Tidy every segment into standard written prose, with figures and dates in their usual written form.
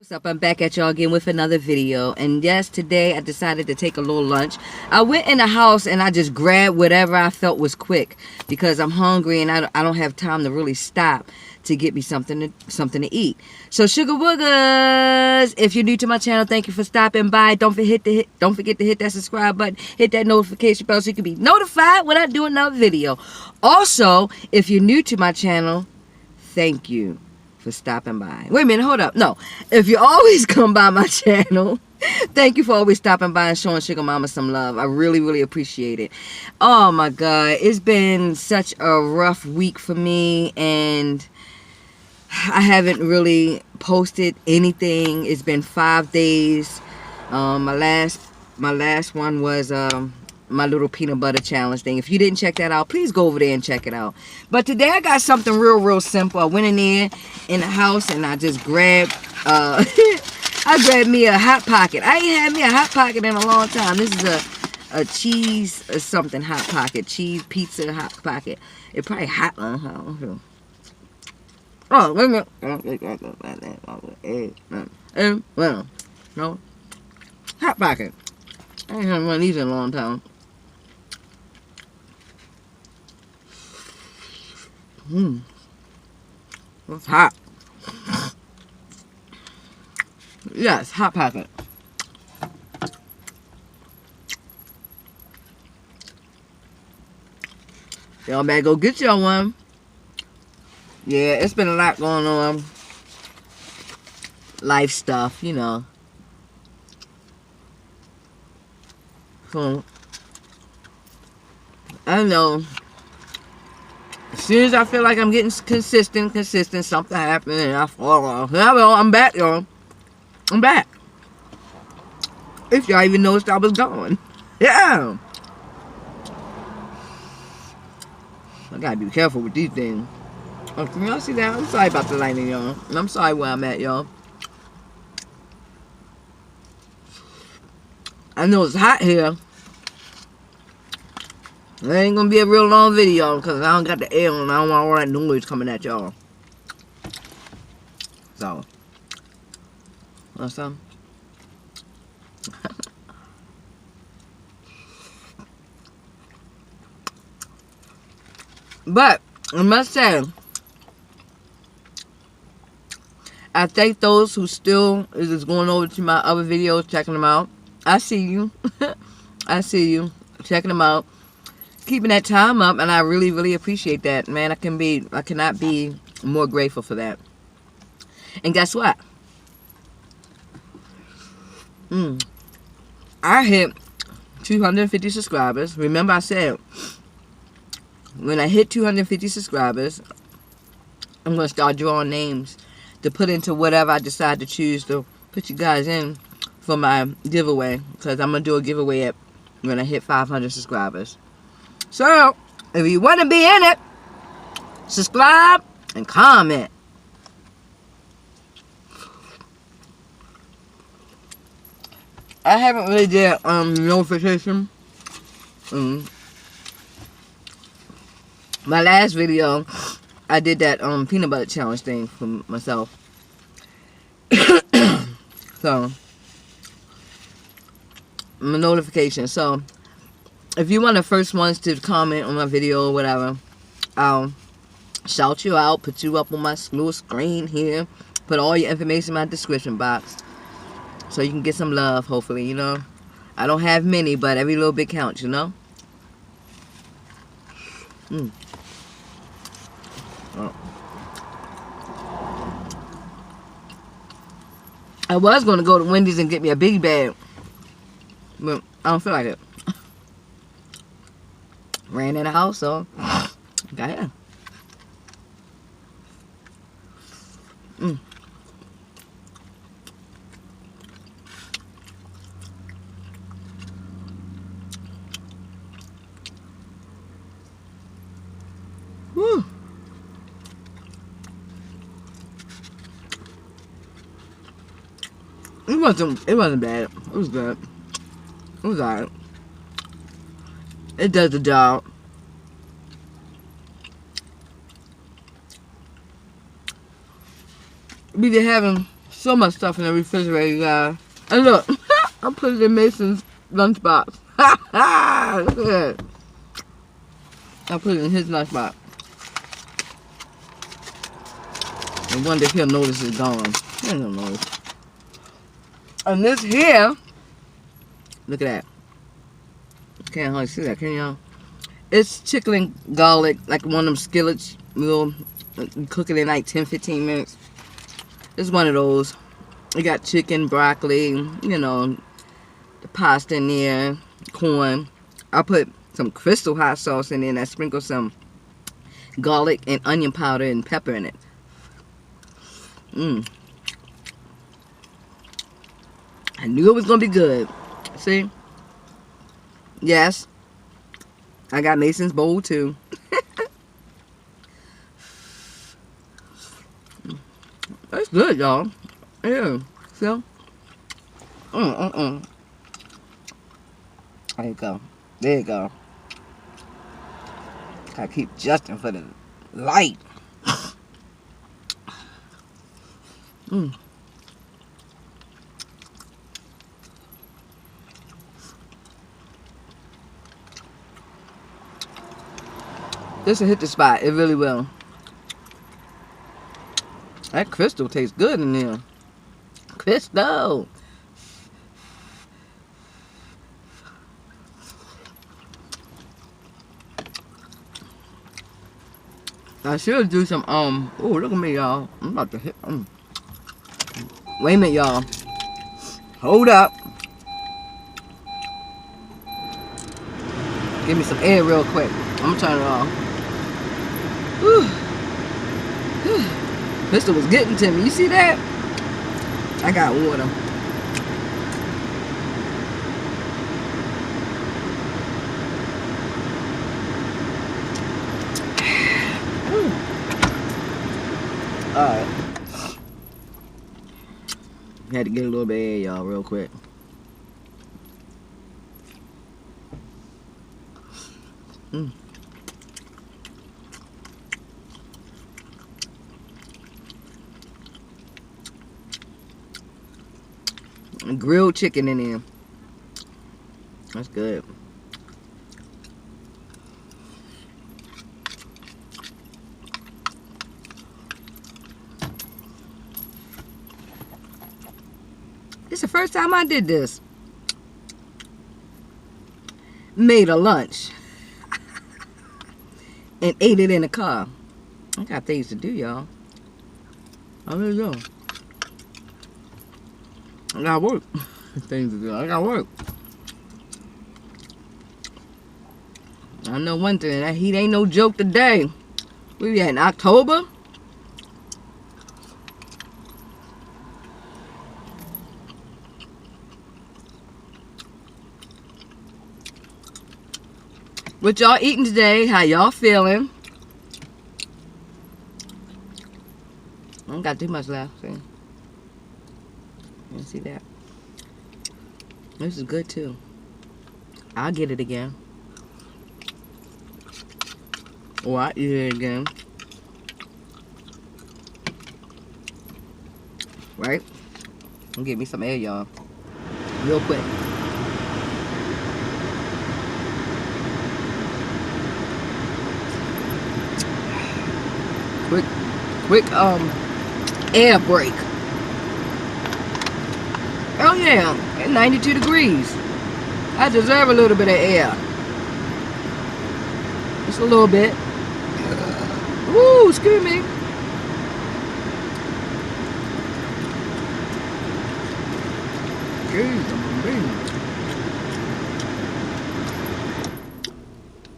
What's up? I'm back at y'all again with another video. And yes, today I decided to take a little lunch. I went in the house and I just grabbed whatever I felt was quick because I'm hungry and I don't have time to really stop to get me something to eat. So Suga Wugas, if you're new to my channel, thank you for stopping by. Don't forget to hit that subscribe button, hit that notification bell so you can be notified when I do another video. Also, if you're new to my channel, thank you for stopping by. Wait a minute, hold up. No, if you always come by my channel, thank you for always stopping by and showing Sugar Mama some love. I really appreciate it. Oh my God, it's been such a rough week for me and I haven't really posted anything. It's been 5 days. My last one was my little peanut butter challenge thing. If you didn't check that out, please go over there and check it out. But today I got something real simple. I went in there in the house and I just grabbed I grabbed me a Hot Pocket. I ain't had me a Hot Pocket in a long time. This is a cheese or something Hot Pocket. Cheese pizza Hot Pocket. It probably hot. I don't know. Oh, wait a minute. Well, no. Hot Pocket. I ain't had one of these in a long time. It's hot. Yes, Hot Pocket. Y'all better go get y'all one. Yeah, it's been a lot going on. Life stuff, you know. So, I know. As soon as I feel like I'm getting consistent, something happens and I fall off. Well, I'm back, y'all. I'm back. If y'all even noticed I was gone. Yeah. I gotta be careful with these things. Oh, can y'all see that? I'm sorry about the lighting, y'all. I'm sorry where I'm at, y'all. I know it's hot here. It ain't gonna be a real long video because I don't got the air on. I don't want all that noise coming at y'all. So, want some? But I must say, I thank those who still is just going over to my other videos, checking them out. I see you. I see you checking them out, keeping that time up, and I really appreciate that, man. I cannot be more grateful for that. And guess what? I hit 250 subscribers. Remember I said when I hit 250 subscribers, I'm gonna start drawing names to put into whatever I decide to choose to put you guys in for my giveaway, because I'm gonna do a giveaway at when I hit 500 subscribers. So if you want to be in it, subscribe and comment. I haven't really did notification. My last video I did that peanut butter challenge thing for myself. So my notification. So if you want the first ones to comment on my video or whatever, I'll shout you out, put you up on my little screen here, put all your information in my description box so you can get some love, hopefully, you know. I don't have many, but every little bit counts, you know. Oh. I was going to go to Wendy's and get me a big bag, but I don't feel like it. Ran in the house, so got it. Woo. It wasn't bad. It was good. It was alright. It does the job. We been having So much stuff in the refrigerator, you guys. And look, I put it in Mason's lunchbox. Look at that. I put it in his lunchbox. I wonder if he'll notice it's gone. He don't notice. And this here, look at that. Can't hardly see that, can y'all? It's chicken and garlic, like one of them skillets. We'll cook it in like 10-15 minutes. It's one of those. We got chicken, broccoli, you know, the pasta in there, corn. I put some Crystal hot sauce in there and I sprinkle some garlic and onion powder and pepper in it. I knew it was going to be good. See? Yes. I got Mason's bowl too. That's good, y'all. Yeah. So. There you go. There you go. I keep adjusting for the light. This will hit the spot. It really will. That Crystal tastes good in there. Crystal. I should do some, oh, look at me, y'all. I'm about to hit, Wait a minute, y'all. Hold up. Give me some air real quick. I'm gonna turn it off. Whew. Crystal was getting to me. You see that? I got water. Alright. Had to get a little bit of air, y'all, real quick. Grilled chicken in there. That's good. It's the first time I did this. Made a lunch. And ate it in the car. I got things to do, y'all. I really do. I got work. Things to do. I got work. I know one thing. That heat ain't no joke today. We be in October. What y'all eating today? How y'all feeling? I don't got too much left. See? You see that? This is good too. I'll get it again. Or I'll eat it again. Right? I'll give me some air, y'all. Real quick. Quick air break. Oh yeah, at 92 degrees. I deserve a little bit of air. Just a little bit. Woo, excuse me.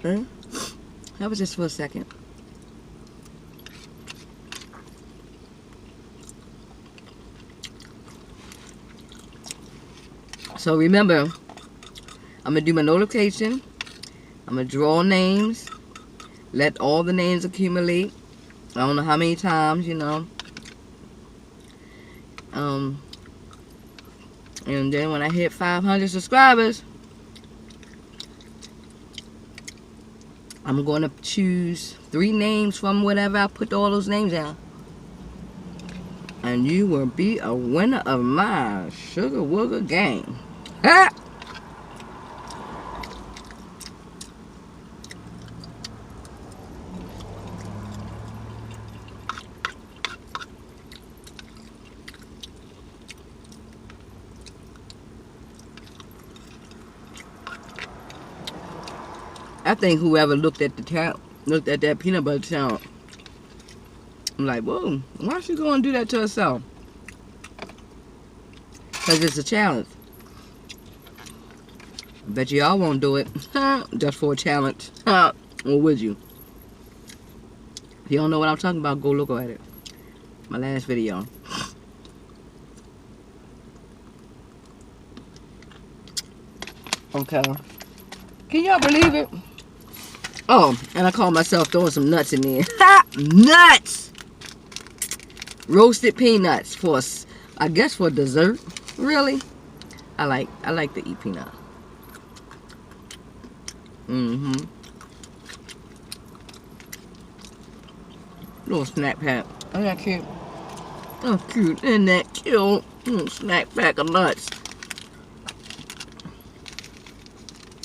Okay. That was just for a second. So remember, I'm going to do my notification. I'm going to draw names. Let all the names accumulate. I don't know how many times, you know. And then when I hit 500 subscribers, I'm going to choose 3 names from whatever I put all those names down. and you will be a winner of my Suga Wuga game. Ha! I think whoever looked at that peanut butter challenge, I'm like, whoa, why she going to do that to herself? Because it's a challenge. I bet y'all won't do it just for a challenge. Or would you? If you don't know what I'm talking about, go look at it. My last video. Okay. Can y'all believe it? Oh, and I call myself throwing some nuts in there. Ha! Nuts! Roasted peanuts for, I guess, for dessert. Really? I like to eat peanut. Little snack pack. Isn't that cute? Oh, cute. Isn't that cute? Little snack pack of nuts.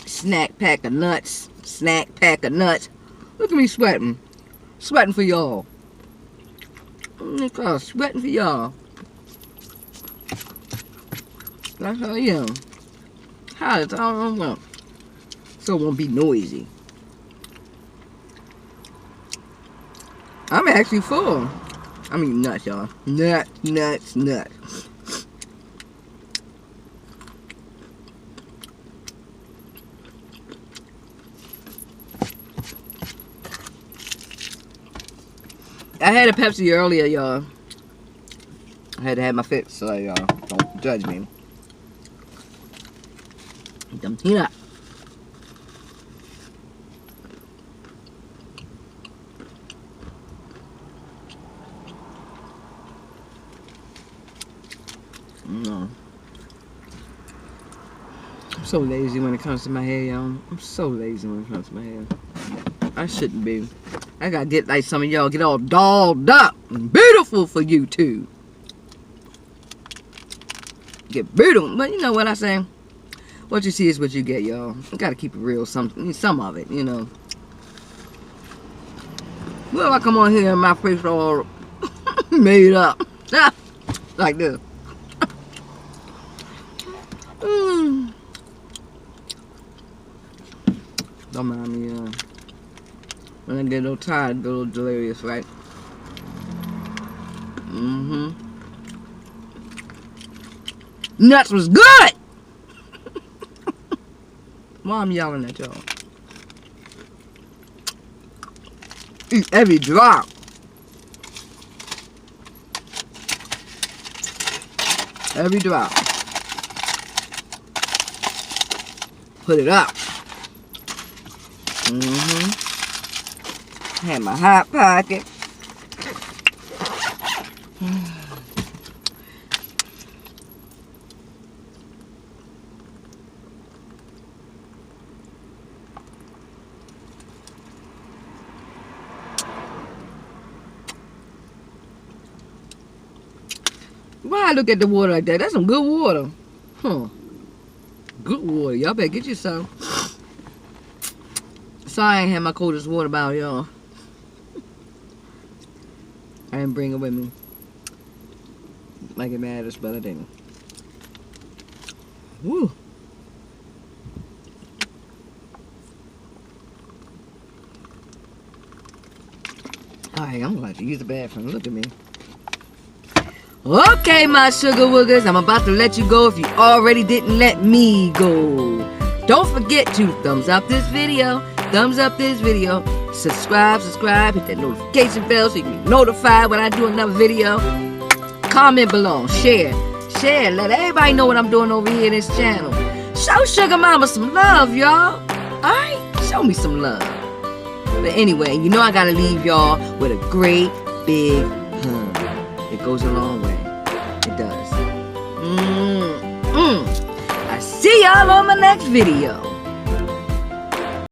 Snack pack of nuts. Snack pack of nuts. Look at me sweating. Sweating for y'all. Look at us sweating for y'all. That's how I am. How it's all I want. So it won't be noisy. I'm actually full. I mean nuts, y'all. Nuts, nuts, nuts. I had a Pepsi earlier, y'all. I had to have my fix, so y'all don't judge me. Them peanut. No. I'm so lazy when it comes to my hair, y'all. I'm so lazy when it comes to my hair. I shouldn't be. I gotta get like some of y'all, get all dolled up and beautiful for you too. Get beautiful. But you know what I say? What you see is what you get, y'all. You gotta keep it real, some of it, you know. Well, I come on here and my face all made up. Like this. Don't mind me, when I get a little tired, get a little delirious, right? Nuts was good! Why I'm yelling at y'all? Eat every drop. Every drop. Put it up. Had my hot pocket. Why I look at the water like that? That's some good water. Huh. Good water. Y'all better get you some. Sorry I ain't had my coldest water bottle, y'all. I didn't bring it with me. Like it matters, but I didn't. Woo. Alright, I'm gonna have to use the bathroom. Look at me. Okay, my Suga Wugas, I'm about to let you go if you already didn't let me go. Don't forget to thumbs up this video. Thumbs up this video. Subscribe, hit that notification bell so you can be notified when I do another video. Comment below, share, let everybody know what I'm doing over here in this channel. Show Sugar Mama some love, y'all. Alright? Show me some love. But anyway, you know I gotta leave y'all with a great big hug. It goes a long way. It does. I see y'all on my next video.